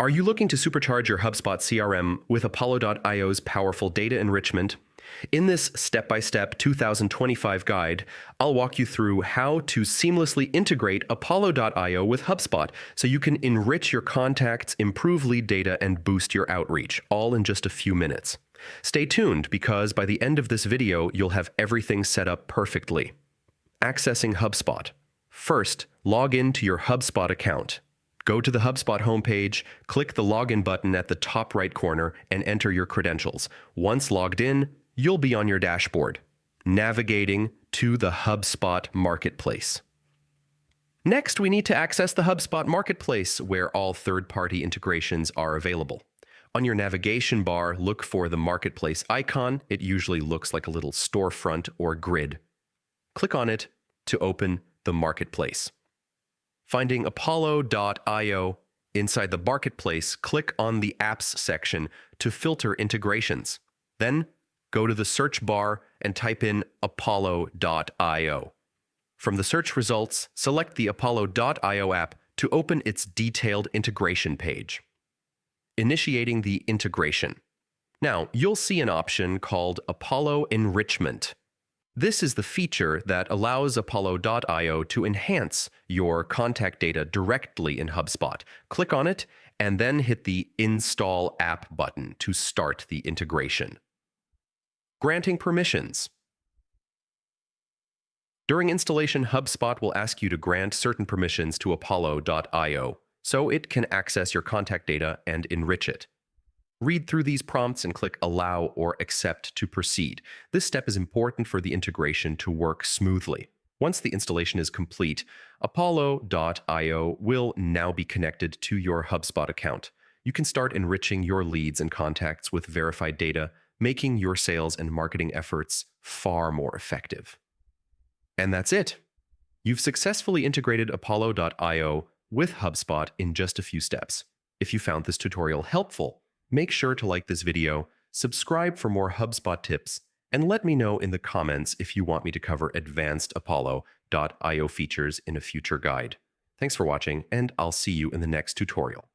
Are you looking to supercharge your HubSpot CRM with Apollo.io's powerful data enrichment? In this step-by-step 2025 guide, I'll walk you through how to seamlessly integrate Apollo.io with HubSpot so you can enrich your contacts, improve lead data, and boost your outreach, all in just a few minutes. Stay tuned because by the end of this video, you'll have everything set up perfectly. Accessing HubSpot. First, log in to your HubSpot account. Go to the HubSpot homepage, click the Login button at the top right corner, and enter your credentials. Once logged in, you'll be on your dashboard, navigating to the HubSpot Marketplace. Next, we need to access the HubSpot Marketplace, where all third-party integrations are available. On your navigation bar, look for the Marketplace icon. It usually looks like a little storefront or grid. Click on it to open the Marketplace. Finding Apollo.io inside the Marketplace, click on the Apps section to filter integrations. Then, go to the search bar and type in Apollo.io. From the search results, select the Apollo.io app to open its detailed integration page. Initiating the integration. Now, you'll see an option called Apollo Enrichment. This is the feature that allows Apollo.io to enhance your contact data directly in HubSpot. Click on it and then hit the Install App button to start the integration. Granting permissions. During installation, HubSpot will ask you to grant certain permissions to Apollo.io so it can access your contact data and enrich it. Read through these prompts and click Allow or Accept to proceed. This step is important for the integration to work smoothly. Once the installation is complete, Apollo.io will now be connected to your HubSpot account. You can start enriching your leads and contacts with verified data, making your sales and marketing efforts far more effective. And that's it. You've successfully integrated Apollo.io with HubSpot in just a few steps. If you found this tutorial helpful, make sure to like this video, subscribe for more HubSpot tips, and let me know in the comments if you want me to cover advanced Apollo.io features in a future guide. Thanks for watching, and I'll see you in the next tutorial.